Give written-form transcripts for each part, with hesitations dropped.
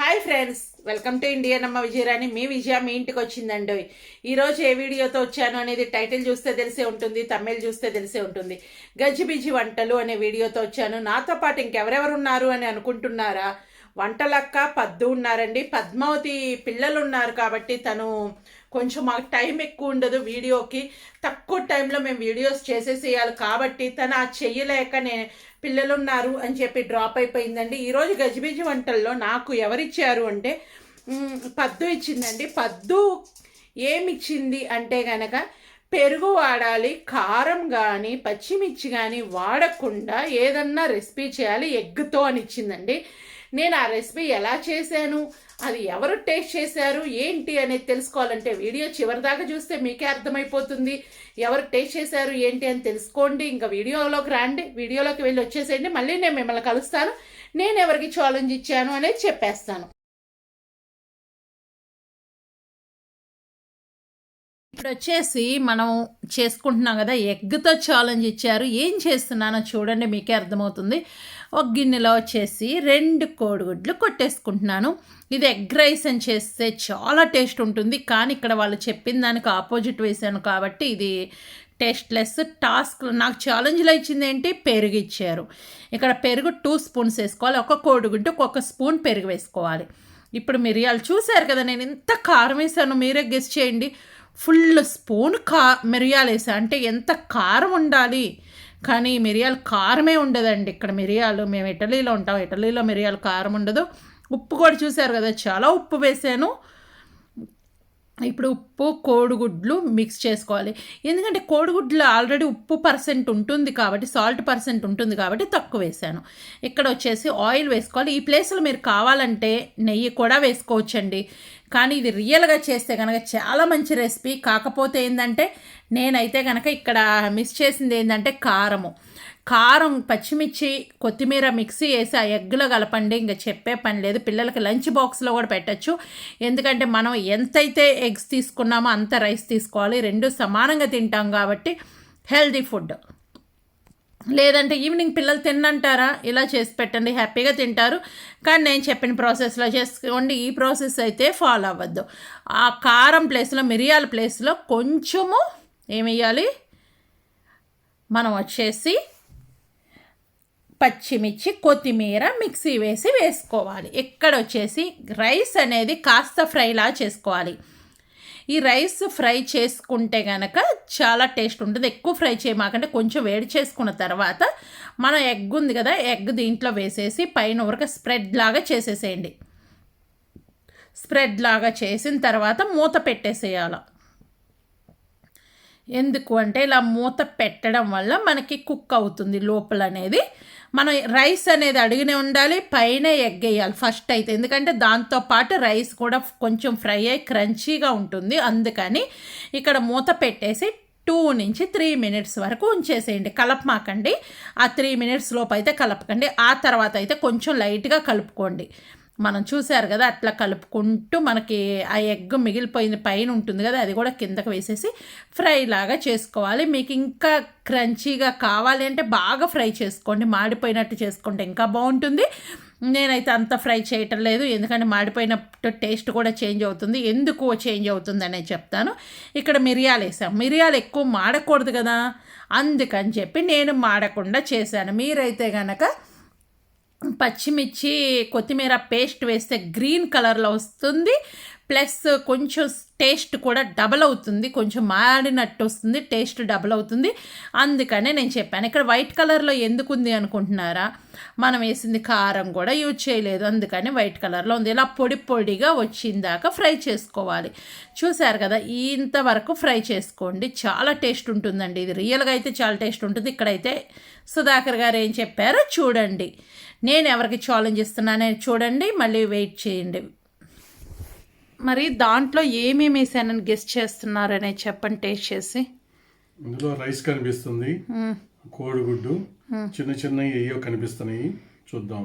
Hi friends, welcome to India. నమ్మ విజయరాణి, మీ విజయ మీ ఇంటికి వచ్చిందండి. ఈరోజు ఏ వీడియోతో వచ్చాను అనేది టైటిల్ చూస్తే తెలిసే ఉంటుంది, తమిళ్ చూస్తే తెలిసే ఉంటుంది. గజిబిజి వంటలు అనే వీడియోతో వచ్చాను. నాతో పాటు ఇంకెవరెవరు ఉన్నారు అని అనుకుంటున్నారా? వంటలక్క పద్దు ఉన్నారండి. పద్మావతి పిల్లలు ఉన్నారు కాబట్టి తను కొంచెం మాకు టైం ఎక్కువ ఉండదు, వీడియోకి తక్కువ టైంలో మేము వీడియోస్ చేసేసేయాలి కాబట్టి తను ఆ చెయ్యలేక పిల్లలు ఉన్నారు అని చెప్పి డ్రాప్ అయిపోయిందండి. ఈరోజు గజిబిజి వంటల్లో నాకు ఎవరిచ్చారు అంటే పద్దు ఇచ్చిందండి. పద్దు ఏమిచ్చింది అంటే కనుక పెరుగు వాడాలి, కారం కానీ పచ్చిమిర్చి కానీ వాడకుండా ఏదన్నా రెసిపీ చేయాలి ఎగ్తో అని ఇచ్చిందండి. నేను ఆ రెసిపీ ఎలా చేశాను, అది ఎవరు టేస్ట్ చేశారు ఏంటి అనేది తెలుసుకోవాలంటే వీడియో చివరి దాకా చూస్తే మీకే అర్థమైపోతుంది. ఎవరు టేస్ట్ చేశారు ఏంటి అని తెలుసుకోండి. ఇంకా వీడియోలోకి రండి, వీడియోలోకి వెళ్ళి వచ్చేసేయండి. మళ్ళీ నేను మిమ్మల్ని కలుస్తాను. నేను ఎవరికి ఛాలెంజ్ ఇచ్చాను అనేది చెప్పేస్తాను. ఇప్పుడు వచ్చేసి మనం చేసుకుంటున్నాం కదా, ఎగ్తో ఛాలెంజ్ ఇచ్చారు. ఏం చేస్తున్నానో చూడండి, మీకే అర్థమవుతుంది. ఒక గిన్నెలో వచ్చేసి 2 కోడిగుడ్లు కొట్టేసుకుంటున్నాను. ఇది ఎగ్ రైస్ అని చేస్తే చాలా టేస్ట్ ఉంటుంది, కానీ ఇక్కడ వాళ్ళు చెప్పిన దానికి ఆపోజిట్ వేసాను కాబట్టి ఇది టేస్ట్లెస్. టాస్క్ నాకు ఛాలెంజ్లో ఇచ్చింది ఏంటి, పెరుగు ఇచ్చారు. ఇక్కడ పెరుగు 2 స్పూన్స్ వేసుకోవాలి. ఒక కోడిగుడ్డుకు 1 స్పూన్ పెరుగు వేసుకోవాలి. ఇప్పుడు మిరియాలు చూసారు కదా, నేను ఎంత కారం వేసాను మీరే గెస్ చేయండి. ఫుల్ స్పూన్ మిరియాలు వేసా. అంటే ఎంత కారం ఉండాలి, కానీ మిరియాలు కారమే ఉండదండి. ఇక్కడ మిరియాలు, మేము ఇటలీలో ఉంటాం, ఇటలీలో మిరియాలు కారం ఉండదు. ఉప్పు కూడా చూసారు కదా, చాలా ఉప్పు వేసాను. ఇప్పుడు ఉప్పు కోడిగుడ్లు మిక్స్ చేసుకోవాలి. ఎందుకంటే కోడిగుడ్లు ఆల్రెడీ ఉప్పు పర్సెంట్ ఉంటుంది కాబట్టి, సాల్ట్ పర్సెంట్ ఉంటుంది కాబట్టి తక్కువ వేసాను. ఇక్కడ వచ్చేసి ఆయిల్ వేసుకోవాలి. ఈ ప్లేస్లో మీరు కావాలంటే నెయ్యి కూడా వేసుకోవచ్చండి, కానీ ఇది రియల్గా చేస్తే కనుక చాలా మంచి రెసిపీ. కాకపోతే ఏంటంటే నేనైతే కనుక ఇక్కడ మిస్ చేసింది ఏంటంటే కారం పచ్చిమిర్చి కొత్తిమీర మిక్సీ వేసి ఆ ఎగ్లో కలపండి. ఇంకా చెప్పే పని లేదు. పిల్లలకి లంచ్ బాక్స్లో కూడా పెట్టచ్చు. ఎందుకంటే మనం ఎంతైతే ఎగ్స్ తీసుకున్నామో అంత రైస్ తీసుకోవాలి. 2 సమానంగా తింటాం కాబట్టి హెల్దీ ఫుడ్. లేదంటే ఈవినింగ్ పిల్లలు తిన్నంటారా, ఇలా చేసి పెట్టండి, హ్యాపీగా తింటారు. కానీ నేను చెప్పిన ప్రాసెస్లో చేసుకోండి. ఈ ప్రాసెస్ అయితే ఫాలో అవ్వద్దు. ఆ కారం ప్లేస్లో, మిరియాల ప్లేస్లో కొంచెము ఏమేయాలి, మనం వచ్చేసి పచ్చిమిర్చి కొత్తిమీర మిక్సీ వేసి వేసుకోవాలి. ఇక్కడ వచ్చేసి రైస్ అనేది కాస్త ఫ్రైలా చేసుకోవాలి. ఈ రైస్ ఫ్రై చేసుకుంటే కనుక చాలా టేస్ట్ ఉంటుంది. ఎక్కువ ఫ్రై చేయమాకంటే కొంచెం వేడి చేసుకున్న తర్వాత మనం ఎగ్ ఉంది కదా, ఎగ్ దీంట్లో వేసేసి పైన ఊరక స్ప్రెడ్ లాగా చేసేసేయండి. స్ప్రెడ్ లాగా చేసిన తర్వాత మూత పెట్టేసేయాలి. ఎందుకు అంటే ఇలా మూత పెట్టడం వల్ల మనకి కుక్ అవుతుంది లోపల అనేది. మనం రైస్ అనేది అడిగినే ఉండాలి, పైన ఎగ్ వేయాలి ఫస్ట్ అయితే. ఎందుకంటే దాంతోపాటు రైస్ కూడా కొంచెం ఫ్రై అయ్యి క్రంచీగా ఉంటుంది. అందుకని ఇక్కడ మూత పెట్టేసి 2 నుంచి 3 మినిట్స్ వరకు ఉంచేసేయండి. కలపమాకండి. ఆ 3 మినిట్స్ లోపు అయితే కలపకండి. ఆ తర్వాత అయితే కొంచెం లైట్గా కలుపుకోండి. మనం చూసారు కదా, అట్లా కలుపుకుంటూ మనకి ఆ ఎగ్ మిగిలిపోయింది పైన ఉంటుంది కదా, అది కూడా కిందకు వేసేసి ఫ్రై లాగా చేసుకోవాలి. మీకు ఇంకా క్రంచీగా కావాలి అంటే బాగా ఫ్రై చేసుకోండి. మాడిపోయినట్టు చేసుకుంటే ఇంకా బాగుంటుంది. నేనైతే అంత ఫ్రై చేయటం లేదు, ఎందుకంటే మాడిపోయినట్టు టేస్ట్ కూడా చేంజ్ అవుతుంది. ఎందుకు చేంజ్ అవుతుంది అనేది చెప్తాను. ఇక్కడ మిరియాలు వేసాం. మిరియాలు ఎక్కువ మాడకూడదు కదా, అందుకని చెప్పి నేను మాడకుండా చేశాను. మీరైతే కనుక పచ్చిమిర్చి కొత్తిమీర పేస్ట్ వేస్తే గ్రీన్ కలర్లో వస్తుంది, ప్లస్ కొంచెం టేస్ట్ కూడా డబల్ అవుతుంది. కొంచెం మాడినట్టు వస్తుంది, టేస్ట్ డబల్ అవుతుంది. అందుకనే నేను చెప్పాను. ఇక్కడ వైట్ కలర్లో ఎందుకు ఉంది అనుకుంటున్నారా, మనం వేసింది కారం కూడా యూజ్ చేయలేదు, అందుకని వైట్ కలర్లో ఉంది. ఇలా పొడి పొడిగా వచ్చిందాక ఫ్రై చేసుకోవాలి. చూసారు కదా, ఇంతవరకు ఫ్రై చేసుకోండి. చాలా టేస్ట్ ఉంటుందండి. ఇది రియల్గా అయితే చాలా టేస్ట్ ఉంటుంది. ఇక్కడైతే సుధాకర్ గారు ఏం చెప్పారో చూడండి. నేను ఎవరికి ఛాలెంజ్ ఇస్తున్నానని చూడండి, మళ్ళీ వెయిట్ చేయండి. మరి దాంట్లో ఏమేమి వేసానని గెస్ట్ చేస్తున్నారనే చెప్పండి టేస్ట్ చేసి. ఇందులో రైస్ కనిపిస్తుంది, కోడిగుడ్డు, చిన్న చిన్న ఏయో కనిపిస్తున్నాయి, చూద్దాం.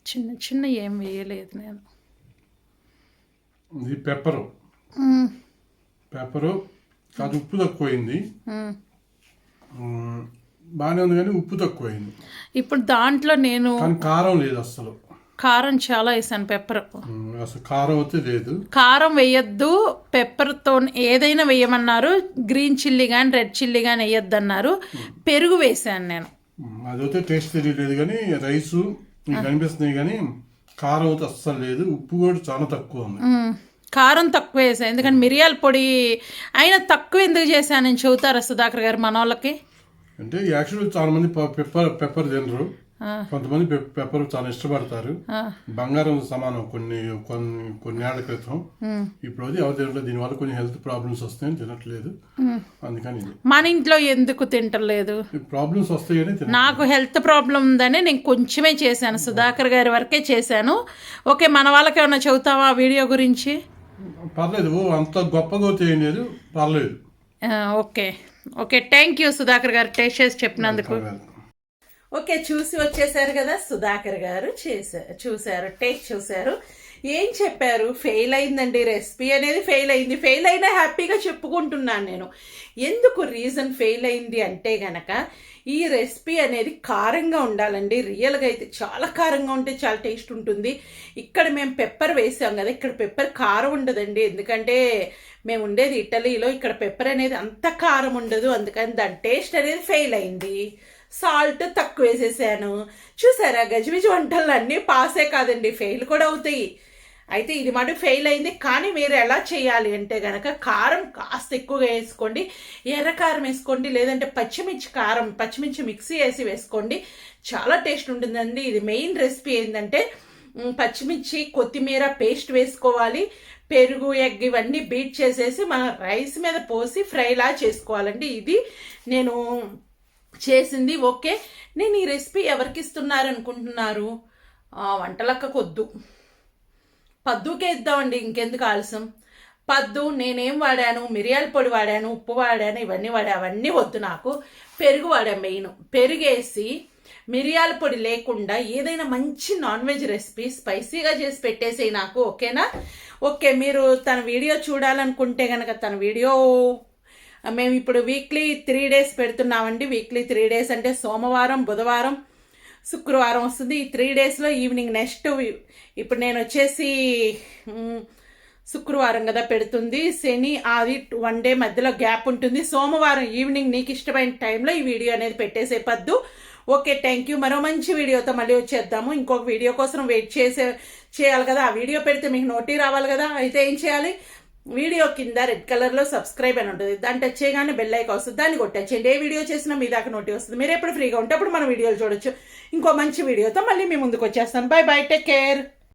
చిన్న చిన్న ఏం వేయలేదు నేను. ఇది పెప్పరు కాదు, ఉప్పు తక్కువైంది. బాగానే ఉంది కానీ ఉప్పు తక్కువైంది. ఇప్పుడు దాంట్లో నేను కారం లేదు అసలు. కారం చాలా వేసాను పెప్పర్. అసలు కారం అయితే లేదు. కారం వేయొద్దు, పెప్పర్తో ఏదైనా వేయమన్నారు. గ్రీన్ చిల్లీ కానీ రెడ్ చిల్లీ కానీ వేయొద్దు అన్నారు. పెరుగు వేసాను నేను. అదైతే టేస్ట్ తెలియలేదు కానీ రైసు కనిపిస్తున్నాయి కానీ కారం అయితే అస్సలు లేదు. ఉప్పు కూడా చాలా తక్కువ ఉంది. కారం తక్కువ వేసాను ఎందుకంటే మిరియాల పొడి అయినా తక్కువ ఎందుకు చేశానని చెబుతారా సుధాకర్ గారు మన వాళ్ళకి? అంటే యాక్చువల్ చాలా మంది పెప్పర్ తినరు, కొంతమంది పెప్పర్ చాలా ఇష్టపడతారు. బంగారం సమానం కొన్ని ఏళ్ల క్రితం. ఇప్పుడు అది ఎవరు తినట్లేదు. దీనివల్ల కొన్ని హెల్త్ ప్రాబ్లమ్స్ వస్తాయని తినట్లేదు. అందుకని మన ఇంట్లో ఎందుకు తింటలేదు? ప్రాబ్లమ్స్ వస్తాయని. నాకు హెల్త్ ప్రాబ్లం ఉందని నేను కొంచెమే చేశాను, సుధాకర్ గారి వరకే చేశాను. ఓకే, మన వాళ్ళకి ఏమన్నా చెబుతావా వీడియో గురించి? పర్లేదు, అంత గొప్పగా చేయలేదు, పర్లేదు. Okay okay, thank you Sudhakar గారు టేస్ట్ చేసి చెప్పినందుకు. ఓకే, చూసి వచ్చేసారు కదా సుధాకర్ గారు. చూసారు, టేస్ట్ చూసారు, ఏం చెప్పారు? ఫెయిల్ అయిందండి రెసిపీ అనేది, ఫెయిల్ అయింది. ఫెయిల్ అయినా హ్యాపీగా చెప్పుకుంటున్నాను నేను. ఎందుకు రీజన్ ఫెయిల్ అయింది అంటే గనక ఈ రెసిపీ అనేది కారంగా ఉండాలండి. రియల్గా అయితే చాలా కారంగా ఉంటే చాలా టేస్ట్ ఉంటుంది. ఇక్కడ మేము పెప్పర్ వేసాం కదా, ఇక్కడ పెప్పర్ కారం ఉండదండి. ఎందుకంటే మేము ఉండేది ఇటలీలో, ఇక్కడ పెప్పర్ అనేది అంత కారం ఉండదు. అందుకని దాని టేస్ట్ అనేది ఫెయిల్ అయింది. సాల్ట్ తక్కువ వేసేసాను. చూసారా, గజిబిజి వంటలు అన్నీ పాసే కాదండి, ఫెయిల్ కూడా అవుతాయి. అయితే ఇది మాట ఫెయిల్ అయింది. కానీ మీరు ఎలా చేయాలి అంటే కనుక కారం కాస్త ఎక్కువగా వేసుకోండి, ఎర్ర కారం వేసుకోండి, లేదంటే పచ్చిమిర్చి మిక్సీ వేసి వేసుకోండి. చాలా టేస్ట్ ఉంటుందండి. ఇది మెయిన్ రెసిపీ ఏంటంటే పచ్చిమిర్చి కొత్తిమీర పేస్ట్ వేసుకోవాలి, పెరుగు ఎగ్ ఇవన్నీ బీట్ చేసేసి మన రైస్ మీద పోసి ఫ్రైలా చేసుకోవాలండి. ఇది నేను చేసింది. ఓకే, నేను ఈ రెసిపీ ఎవరికి ఇస్తున్నారు అనుకుంటున్నారు? వంటలక్కకొద్దు, పద్దుకే ఇద్దామండి. ఇంకెందుకు ఆలస్యం? పద్దు నేనేం వాడాను? మిరియాల పొడి వాడాను, ఉప్పు వాడాను, ఇవన్నీ అవన్నీ వద్దు నాకు. పెరుగు వాడాను మెయిన్. పెరుగేసి మిరియాల పొడి లేకుండా ఏదైనా మంచి నాన్ వెజ్ రెసిపీ స్పైసీగా చేసి పెట్టేసేయి నాకు. ఓకేనా? ఓకే, మీరు తన వీడియో చూడాలనుకుంటే కనుక తన వీడియో మేము ఇప్పుడు వీక్లీ 3 days పెడుతున్నామండి. వీక్లీ 3 days అంటే సోమవారం, బుధవారం, శుక్రవారం వస్తుంది. ఈ 3 daysలో ఈవినింగ్ నెక్స్ట్ ఇప్పుడు నేను వచ్చేసి శుక్రవారం కదా పెడుతుంది, శని ఆది 1 day మధ్యలో గ్యాప్ ఉంటుంది. సోమవారం ఈవినింగ్ నీకు ఇష్టమైన టైంలో ఈ వీడియో అనేది పెట్టేసే పద్దు. Okay, thank you. మరో మంచి వీడియోతో మళ్ళీ వచ్చేద్దాము. ఇంకొక వీడియో కోసం వెయిట్ చేయాలి కదా, ఆ వీడియో పెడితే మీకు నోటీ రావాలి కదా. అయితే ఏం చేయాలి? వీడియో కింద రెడ్ కలర్లో సబ్స్క్రైబ్ అని ఉంటుంది, దాన్ని టచ్ చేయగానే బెల్ ఐకాన్ వస్తుంది, దాన్ని కొట్టేయండి. ఏ వీడియో చేసినా మీ దాకా నోటీ వస్తుంది. మీరు ఎప్పుడు ఫ్రీగా ఉంటే అప్పుడు మన వీడియోలు చూడొచ్చు. ఇంకో మంచి వీడియోతో మళ్ళీ మీ ముందుకు వచ్చేస్తాను. By by, take care.